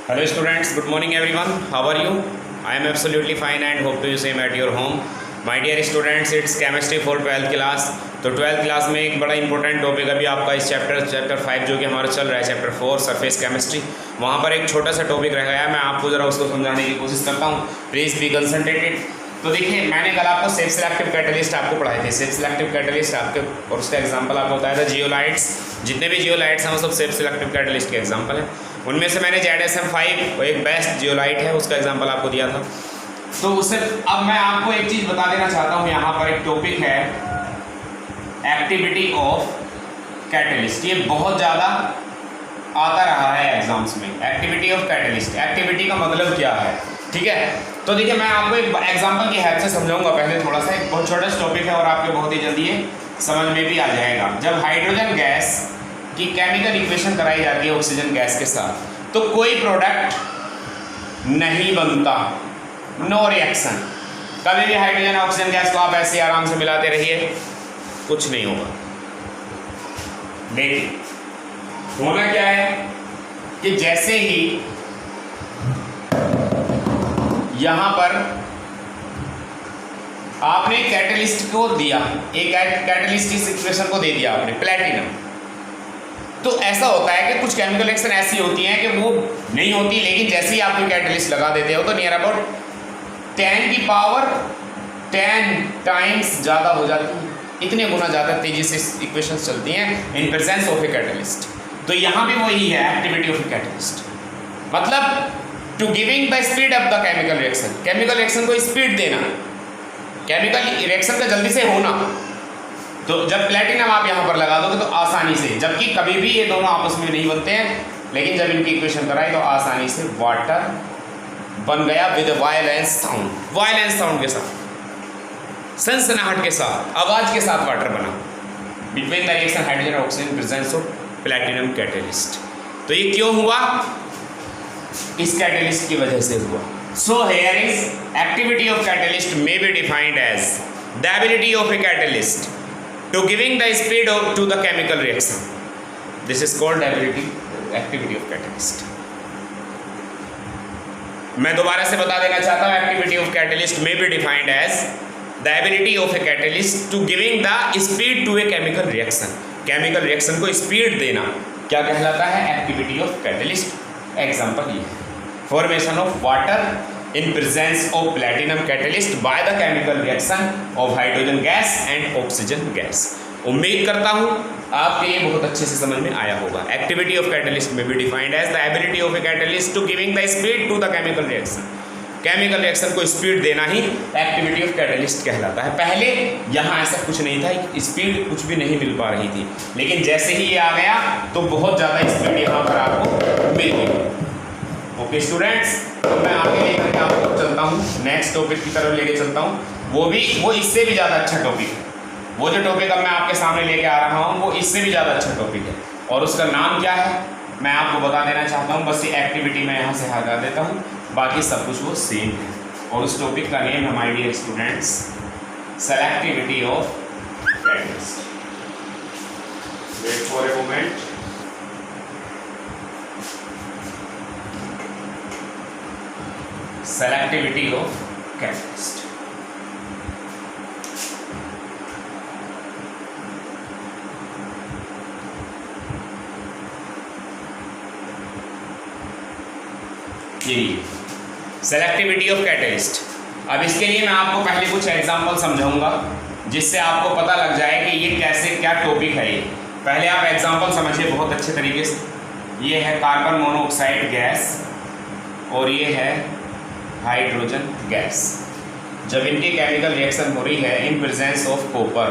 Hello students, good morning everyone. How are you? I am absolutely fine and hope to you same at your home. My dear students, it's chemistry for 12th class. तो 12th class में एक बड़ा important topic अभी आपका इस chapter 5 जो कि हमारा चल रहा है, चैप्टर 4 सरफेस केमिस्ट्री। वहाँ पर एक छोटा सा टॉपिक रह गया है, मैं आपको ज़रा उसको समझाने की कोशिश करता हूँ। Please be concentrated. तो देखिए, मैंने कल आपको सेल्फ सिलेक्टिव कैटलिस्ट आपको पढ़ाए थे। सेल्फ सिलेक्टिव कैटलिस्ट आपके और उसका एग्जांपल आपको बताया था जियोलाइट्स। जितने भी जियोलाइट्स हैं वो सब सेल्फ सिलेक्टिव कैटलिस्ट के एग्जांपल हैं। उनमें से मैंने ZSM5 एक बेस्ट जियोलाइट है, उसका एग्जांपल आपको दिया था। तो उससे अब मैं आपको एक चीज़ बता देना चाहता हूँ। यहाँ पर एक टॉपिक है एक्टिविटी ऑफ कैटलिस्ट। ये बहुत ज़्यादा आता रहा है एग्जाम्स में। एक्टिविटी ऑफ कैटलिस्ट, एक्टिविटी का मतलब क्या है, ठीक है। तो देखिए, मैं आपको एक एग्जांपल की हेल्प से समझाऊंगा। पहले थोड़ा सा, एक बहुत छोटा सा टॉपिक है और आपके बहुत ही जल्दी ये समझ में भी आ जाएगा। जब हाइड्रोजन गैस की केमिकल इक्वेशन कराई जाती है ऑक्सीजन गैस के साथ, तो कोई प्रोडक्ट नहीं बनता, नो रिएक्शन। कभी भी हाइड्रोजन ऑक्सीजन गैस को आप ऐसे आराम से मिलाते रहिए, कुछ नहीं होगा। लेकिन होना क्या है कि जैसे ही यहां पर आपने कैटलिस्ट को दिया, एक कैटलिस्ट की सिचुएशन को दे दिया आपने प्लैटिनम, तो ऐसा होता है कि कुछ केमिकल रिएक्शन ऐसी होती हैं कि वो नहीं होती, लेकिन जैसे ही आप कोई कैटलिस्ट लगा देते हो तो नियर अबाउट 10 की पावर 10 टाइम्स ज़्यादा हो जाती है। इतने गुना ज़्यादा तेजी से इक्वेशंस चलती हैं in presence of a catalyst. तो यहाँ भी वही है एक्टिविटी ऑफ ए कैटलिस्ट, मतलब to giving the speed of the chemical reaction. Chemical reaction को स्पीड देना, केमिकल रिएक्शन का जल्दी से होना। तो जब प्लैटिनम आप यहाँ पर लगा दोगे तो आसानी से, जबकि कभी भी ये दोनों आपस में नहीं बनते हैं, लेकिन जब इनकी इक्वेशन कराई तो आसानी से वाटर बन गया with violence sound, violence sound के साथ, सनसनाहट के साथ, आवाज के साथ वाटर बना बिटवीन द रिएक्शन हाइड्रोजन और oxygen presence of platinum catalyst. तो ये क्यों हुआ? इस कैटलिस्ट की वजह से हुआ। So here is activity of catalyst may be defined as the ability of a catalyst to giving the speed to the chemical reaction. This is called activity of catalyst. मैं दोबारा से बता देना चाहता हूँ, activity of catalyst may be defined as the ability of a catalyst to giving the speed to a chemical reaction. Chemical reaction को speed देना क्या कहलाता है? Activity of catalyst. एग्जाम्पल ये formation of water in presence of platinum catalyst by the chemical reaction of hydrogen gas and oxygen gas. उम्मीद करता हूँ आपके ये बहुत अच्छे से समझ में आया होगा। एक्टिविटी ऑफ कैटलिस्ट में भी defined as the ability of a catalyst to giving the speed to the chemical reaction. Chemical reaction को स्पीड देना ही एक्टिविटी ऑफ कैटलिस्ट कहलाता है। पहले यहाँ ऐसा कुछ नहीं था, स्पीड कुछ भी नहीं मिल पा रही थी, लेकिन जैसे ही ये आ गया तो बहुत ज़्यादा स्पीड यहाँ पर आपको मिल गई। ओके स्टूडेंट्स, तो मैं आगे लेकर के आपको चलता हूँ, नेक्स्ट टॉपिक की तरफ लेके चलता हूँ। वो इससे भी ज़्यादा अच्छा टॉपिक है। वो जो टॉपिक अब मैं आपके सामने लेके आ रहा हूँ वो इससे भी ज़्यादा अच्छा टॉपिक है, और उसका नाम क्या है मैं आपको बता देना चाहता हूँ। बस ये एक्टिविटी मैं यहाँ से हटा देता हूँ, बाकी सब कुछ वो सेम है। और उस टॉपिक का नेम है my dear students selectivity of catalyst. Wait for a moment. Selectivity of catalyst. यही सेलेक्टिविटी ऑफ कैटलिस्ट। अब इसके लिए मैं आपको पहले कुछ एग्जांपल समझाऊंगा जिससे आपको पता लग जाए कि ये कैसे, क्या टॉपिक है ये। पहले आप एग्जांपल समझिए बहुत अच्छे तरीके से। ये है कार्बन मोनोऑक्साइड गैस और ये है हाइड्रोजन गैस। जब इनकी केमिकल रिएक्शन हो रही है इन प्रेजेंस ऑफ कॉपर,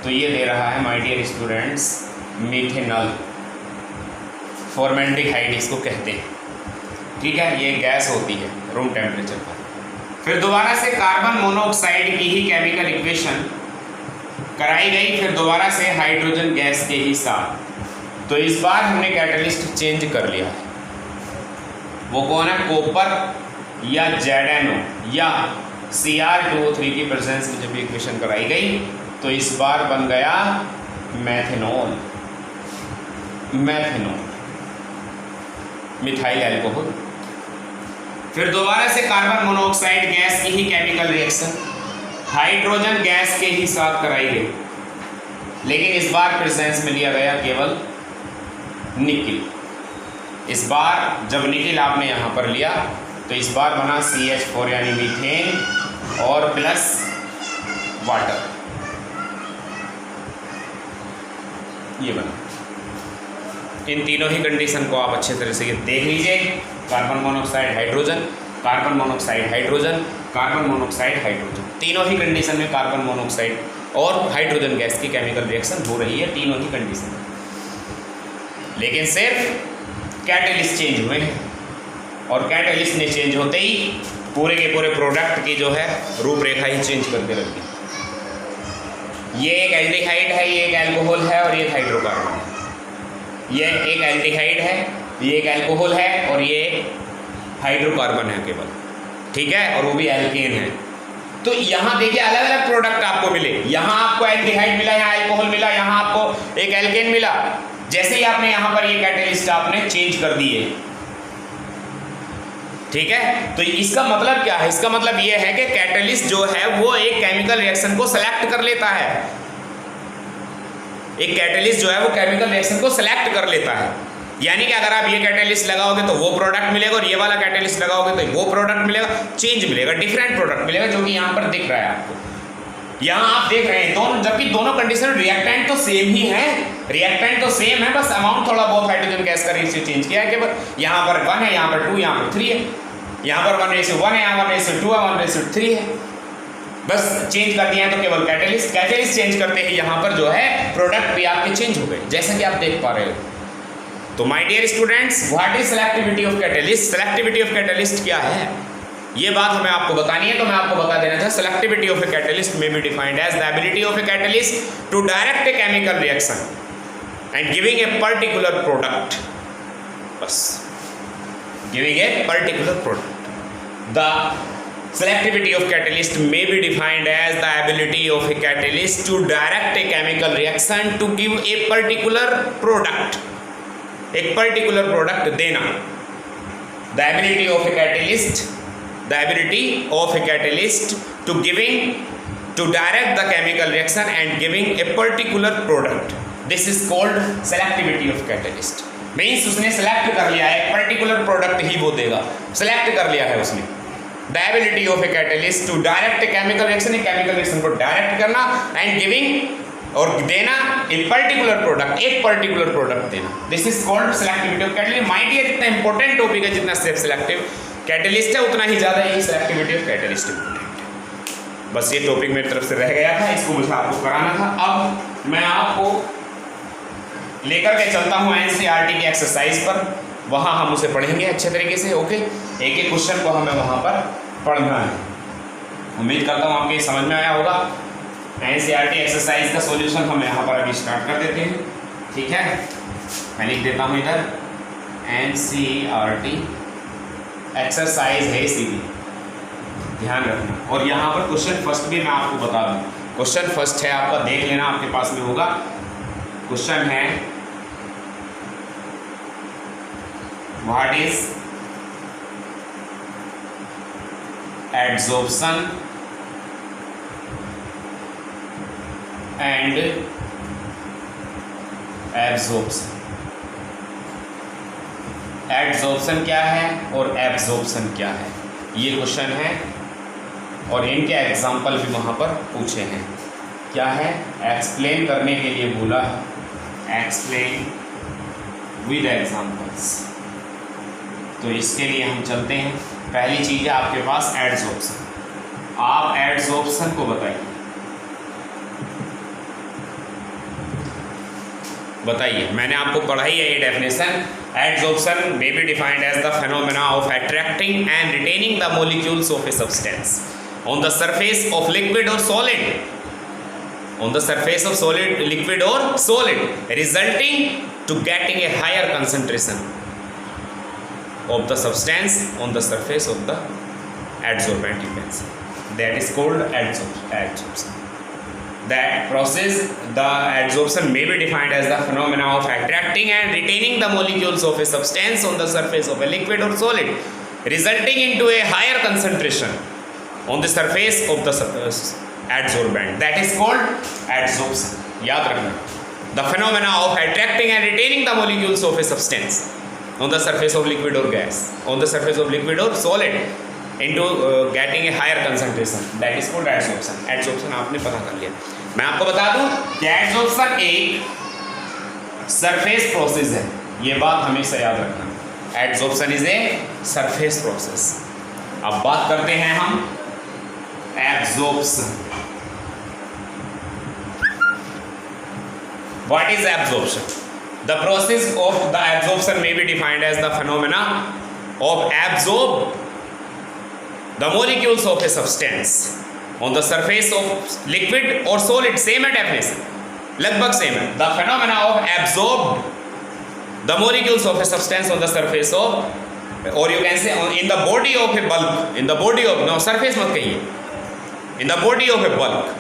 तो ये दे रहा है my dear students methanol, formaldehyde इसको कहते हैं, ठीक है। ये गैस होती है रूम टेम्परेचर पर। फिर दोबारा से कार्बन मोनोऑक्साइड की ही केमिकल इक्वेशन कराई गई, फिर दोबारा से हाइड्रोजन गैस के ही साथ। तो इस बार हमने कैटलिस्ट चेंज कर लिया। वो कौन है? कॉपर या ZNO या Cr2O3 की प्रेजेंस में जब इक्वेशन कराई गई तो इस बार बन गया मैथेनॉल, मिथाइल अल्कोहल फिर दोबारा से कार्बन मोनोऑक्साइड गैस की ही केमिकल रिएक्शन हाइड्रोजन गैस के ही साथ कराई गई, लेकिन इस बार प्रेजेंस में लिया गया केवल निकिल। इस बार जब निकिल आपने यहाँ पर लिया तो इस बार बना CH4 यानी मीथेन और प्लस वाटर, ये बना। इन तीनों ही कंडीशन को आप अच्छे तरह से देख लीजिए, carbon monoxide hydrogen, carbon monoxide hydrogen, carbon monoxide hydrogen, तीनों ही कंडीशन में कार्बन मोनोऑक्साइड और हाइड्रोजन गैस की केमिकल रिएक्शन हो रही है, तीनों ही कंडीशन में। लेकिन सिर्फ कैटलिस्ट चेंज हुए हैं, और कैटलिस्ट ने चेंज होते ही पूरे के पूरे प्रोडक्ट की जो है रूपरेखा ही चेंज करके रख दी। ये एक एल्डिहाइड है, ये एक एल्कोहल है और ये एक हाइड्रोकार्बन है। ये एक एल्डिहाइड है, ये एक एल्कोहल है और ये हाइड्रोकार्बन है केवल, ठीक है, और वो भी एल्केन है। तो यहाँ देखिए अलग अलग प्रोडक्ट आपको मिले, यहाँ आपको एल्डिहाइड मिला, यहाँ एल्कोहल मिला, यहाँ आपको एक एल्केन मिला। जैसे ही आपने यहाँ पर ये कैटलिस्ट आपने चेंज कर दिए, ठीक है, तो इसका मतलब क्या है? इसका मतलब ये है कि कैटलिस्ट जो है वो एक केमिकल रिएक्शन को सेलेक्ट कर लेता है। एक कैटलिस्ट जो है वो केमिकल रिएक्शन को सेलेक्ट कर लेता है, यानी कि अगर आप ये कैटलिस्ट लगाओगे तो वो प्रोडक्ट मिलेगा, और ये वाला कैटलिस्ट लगाओगे तो वो प्रोडक्ट मिलेगा, चेंज मिलेगा, डिफरेंट प्रोडक्ट मिलेगा, जो कि यहाँ पर दिख रहा है आपको। यहाँ आप देख रहे हैं दोनों, जबकि दोनों कंडीशन रिएक्टेंट तो सेम ही है, रिएक्टेंट तो सेम है, बस अमाउंट थोड़ा बहुत हाइड्रोजन गैस का रेशियो चेंज किया है केवल। यहाँ पर 1 है, यहाँ पर 2, यहाँ पर 3 है, यहाँ पर 1:1 है, यहाँ 1:2 है, 1:3 है, बस चेंज कर दिया है। तो केवल कैटलिस्ट चेंज करते ही यहाँ पर जो है प्रोडक्ट भी आपके चेंज हो गए, जैसा कि आप देख पा रहे हो। तो my dear students, what is selectivity of catalyst? Selectivity of catalyst क्या है, ये बात हमें आपको बतानी है। तो मैं आपको बता देना चाहता, selectivity of a catalyst may be defined as the ability of a catalyst to direct a chemical reaction and giving a particular product, बस giving a particular product. The selectivity of catalyst may be defined as the ability of a catalyst to direct a chemical reaction to give a particular product, एक particular product देना। the ability of a catalyst to direct the chemical reaction and giving a particular product, this is called selectivity of catalyst। means उसने select कर लिया है, एक particular product ही वो देगा, select कर लिया है उसने। The ability of a catalyst to direct a chemical reaction, एक chemical reaction को डायरेक्ट करना, and giving और देना a particular product, एक particular product देना, this is called selectivity of catalyst। my dear, इतना important topic है, जितना सेलेक्टिव कैटलिस्ट है उतना ही ज़्यादा ही सेलेक्टिविटी ऑफ कैटलिस्ट इंपॉर्टेंट है। बस ये टॉपिक मेरी तरफ से रह गया था, इसको मुझे आपको कराना था। अब मैं आपको लेकर के चलता हूँ NCERT की एक्सरसाइज पर, वहाँ हम उसे पढ़ेंगे अच्छे तरीके से। ओके, एक एक क्वेश्चन को हमें वहाँ पर पढ़ना है। उम्मीद करता हूँ आपके समझ में आया होगा। NCERT एक्सरसाइज का सॉल्यूशन हम यहाँ पर अभी स्टार्ट कर देते हैं, ठीक है। मैं लिख देता हूँ इधर, NCERT एक्सरसाइज है सीधी, ध्यान रखना। और यहाँ पर क्वेश्चन फर्स्ट भी मैं आपको बता दूँ, क्वेश्चन फर्स्ट है आपका, देख लेना, आपके पास में होगा। क्वेश्चन है, what is adsorption and absorption. Adsorption क्या है और एब्जॉर्प्शन क्या है, ये क्वेश्चन है, और इनके एग्जाम्पल भी वहाँ पर पूछे हैं। क्या है, एक्सप्लेन करने के लिए बोला है, एक्सप्लेन विद एग्जाम्पल्स। तो इसके लिए हम चलते हैं। पहली चीज़ है आपके पास एडसॉर्प्शन। आप एडसॉर्प्शन को बताइए, मैंने आपको पढ़ाई है ये definition. Adsorption may be defined as the phenomena of attracting and retaining the molecules of a substance on the surface of liquid और solid, on the surface of solid, liquid or solid, resulting to getting a higher concentration of the substance on the surface of the adsorbent, you can say. That is called adsorption. That process, the adsorption may be defined as the phenomena of attracting and retaining the molecules of a substance on the surface of a liquid or solid resulting into a higher concentration on the surface of the adsorbent. That is called adsorption. याद रखना. The phenomena of attracting and retaining the molecules of a substance on the surface of liquid or gas, on the surface of liquid or solid, into getting a higher concentration. That is called adsorption. Adsorption आपने पता कर लिया. मैं आपको बता दूं कि adsorption एक सरफेस प्रोसेस है. ये बात हमेशा याद रखना. Adsorption is a surface process. अब बात करते हैं हम absorption. What is absorption? The process of the absorption may be defined as the phenomena of absorb the molecules of a substance on the surface of liquid और solid. Same है definition, लगभग same है. The phenomena of absorb the molecules of a substance on the surface of, or you can say in the body of a bulk, in the body of, no surface मत कहिए, in the body of a bulk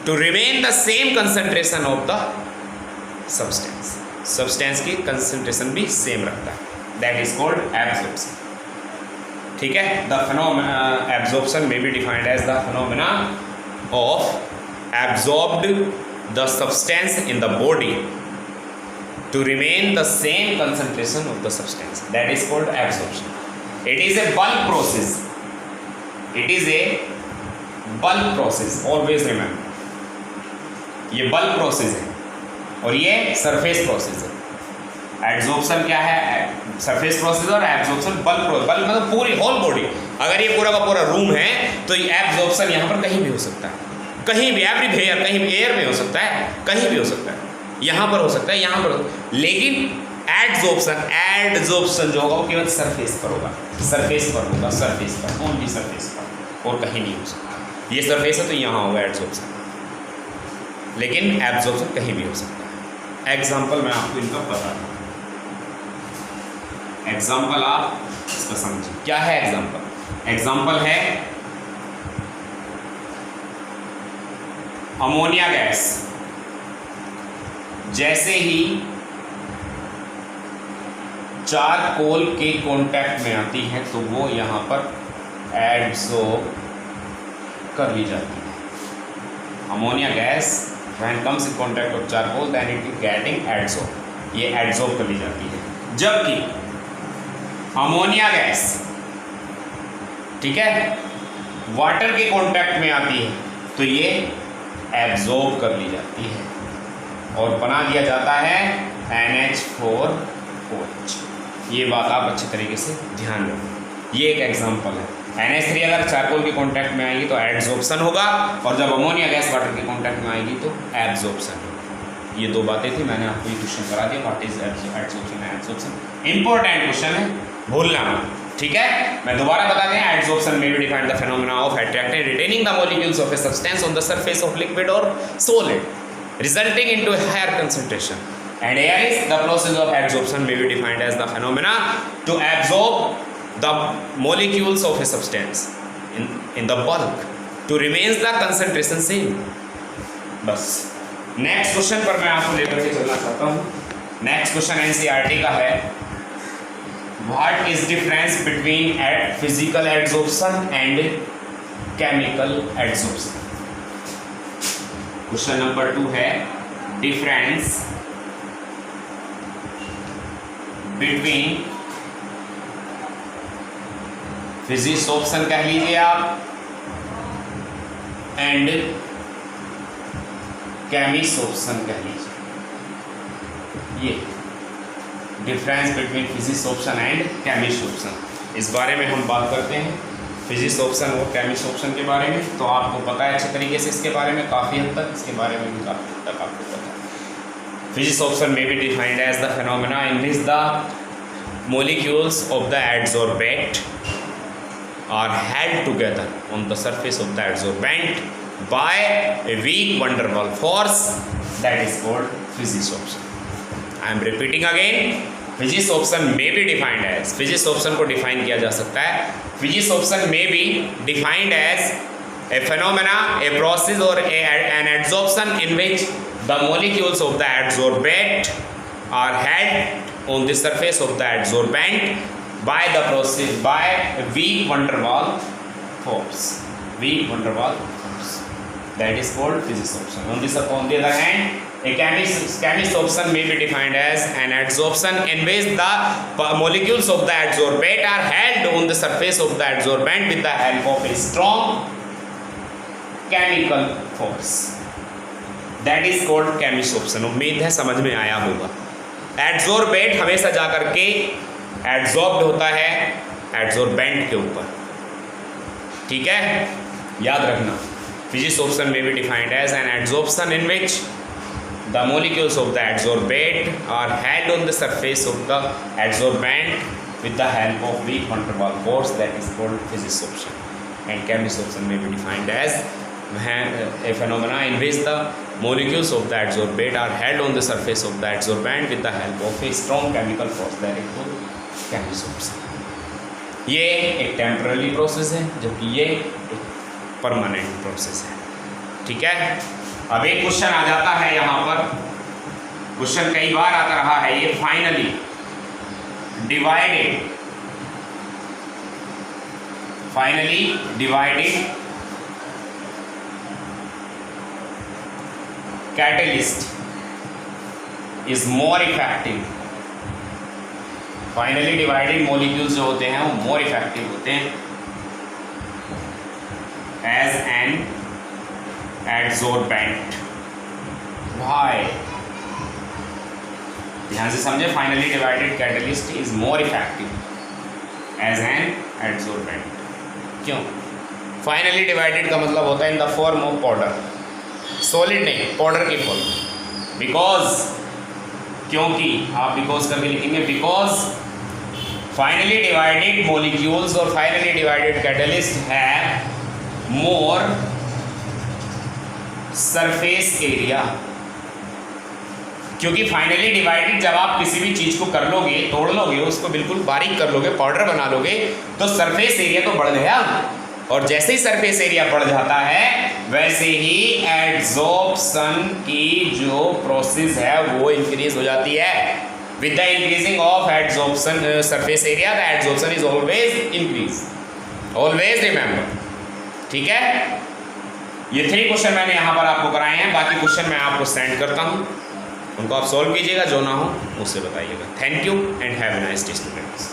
to remain the same concentration of the substance. substance की concentration भी same रखता है. that is called absorption. ठीक है. the phenomena absorption may be defined as the phenomena of absorbed the substance in the body to remain the same concentration of the substance. That is called absorption. It is a bulk process. It is a bulk process. Always remember. ये bulk process है और ये surface process है. Adsorption क्या है? Surface process और absorption bulk process. bulk मतलब पूरी whole body. अगर ये पूरा का पूरा रूम है तो ये absorption यहाँ पर कहीं भी हो सकता है. कहीं भी, everywhere, कहीं भी एयर में हो सकता है, कहीं भी हो सकता है, यहाँ पर हो सकता है, यहाँ पर हो. लेकिन एडजॉर्प्शन जो होगा वो केवल सरफेस पर होगा. सरफेस पर होगा, सरफेस पर, ओनली सरफेस पर, और कहीं नहीं हो सकता. ये सरफेस है तो यहाँ होगा एडजॉर्प्शन, लेकिन एब्जॉर्प्शन कहीं भी हो सकता है. एग्जाम्पल मैं आपको इनका बता दूँ. एग्जाम्पल आप इसका समझिए. क्या है एग्जाम्पल? एग्जाम्पल है अमोनिया गैस. जैसे ही चारकोल के कांटेक्ट में आती है तो वो यहाँ पर एडसॉर्ब कर ली जाती है. Ammonia gas when comes in contact of charcoal then it is getting adsorb. ये एडसॉर्ब कर ली जाती है. जबकि अमोनिया गैस, ठीक है, वाटर के कांटेक्ट में आती है तो ये एब्जॉर्ब कर ली जाती है और बना दिया जाता है NH4OH. ये बात आप अच्छे तरीके से ध्यान रखें. ये एक एग्जांपल है. NH3 अगर चारकोल के कांटेक्ट में आएगी तो एडसॉर्प्शन होगा और जब अमोनिया गैस वाटर के कांटेक्ट में आएगी तो एब्जॉर्प्शन होगा. ये दो बातें थी, मैंने आपको ये क्वेश्चन करा दिया. What is adsorption and absorption. Important question है, भूलना मत. ठीक है, मैं दोबारा बता दें. एडसॉर्प्शन में be defined the phenomena of attracting retaining the molecules of a substance on the surface of liquid और solid resulting into a higher concentration. And here is the process of adsorption may be defined as the phenomena to absorb the molecules of a substance in the bulk to remains the concentration same. बस next question पर मैं आपको लेकर के चलना चाहता हूँ. Next question NCERT का है. What is difference between physical adsorption and chemical adsorption? Question number 2 है डिफरेंस बिटवीन फिजिसोप्शन कह लीजिए आप एंड केमिसोप्शन कह लीजिए. ये डिफरेंस बिटवीन फिजिसोप्शन एंड केमिसोप्शन, इस बारे में हम बात करते हैं. फिजिसोप्शन और केमिसोप्शन के बारे में तो आपको पता है अच्छे तरीके से. इसके बारे में काफ़ी हद तक, इसके बारे में भी काफ़ी हद तक आपको पता है. Physisorption may be defined as the phenomena in which the molecules of the adsorbate are held together on the surface of the adsorbent by a weak van der Waals force, that is called Fizesorption. I am repeating again, Fizesorption may be defined as, Fizesorption को define किया जा सकता है, Fizesorption may be defined as a phenomena, a process or an adsorption in which the molecules of the adsorbate are held on the surface of the adsorbent by the process by weak van der Waal force. Weak van der Waal force. That is called physisorption. On the other hand, a chemisorption may be defined as an adsorption in which the molecules of the adsorbate are held on the surface of the adsorbent with the help of a strong chemical force. That is called chemisorption. उम्मीद है समझ में आया होगा। एडसोर्बेट हमेशा जा करके एडसॉर्ब्ड होता है एडसोर्बेंट के ऊपर, ठीक है, याद रखना। फिजिसोर्प्शन में भी defined as an adsorption in which the molecules of the adsorbate are held on the surface of the adsorbent with the help of weak van der Waal force, that is called physisorption. And chemisorption may be defined as a phenomena in which the molecules of the adsorbate are held on the surface of the adsorbent with the help of a strong chemical force, that is called chemisorption. ये एक temporary process है, जबकि ये एक permanent process है, ठीक है। अब एक क्वेश्चन आ जाता है यहाँ पर, क्वेश्चन कई बार आता रहा है ये, finally divided catalyst is more effective. Finally divided molecules जो होते हैं वो मोर इफेक्टिव होते हैं एज एन एडसोर्बेंट। वाई? ध्यान से समझे, finely divided catalyst is more effective as an adsorbent. क्यों? फाइनली डिवाइडेड का मतलब होता है in the form of powder, solid नहीं, पाउडर की फॉर्म। बिकॉज, क्योंकि आप बिकॉज करके लिखेंगे, बिकॉज फाइनली डिवाइडेड मॉलिक्यूल्स और finely divided catalyst have more surface area. क्योंकि फाइनली डिवाइडेड जब आप किसी भी चीज़ को कर लोगे, तोड़ लोगे, उसको बिल्कुल बारीक कर लोगे, पाउडर बना लोगे, तो सरफेस एरिया तो बढ़ गया, और जैसे ही सरफेस एरिया बढ़ जाता है वैसे ही एडसॉर्प्शन की जो प्रोसेस है वो इंक्रीज हो जाती है। With the increasing of adsorption surface area the adsorption is always increase, always remember, ठीक है। ये 3 क्वेश्चन मैंने यहाँ पर आपको कराए हैं, बाकी क्वेश्चन मैं आपको सेंड करता हूँ, उनको आप सॉल्व कीजिएगा, जो ना हो उससे बताइएगा। Thank you and have a nice day students.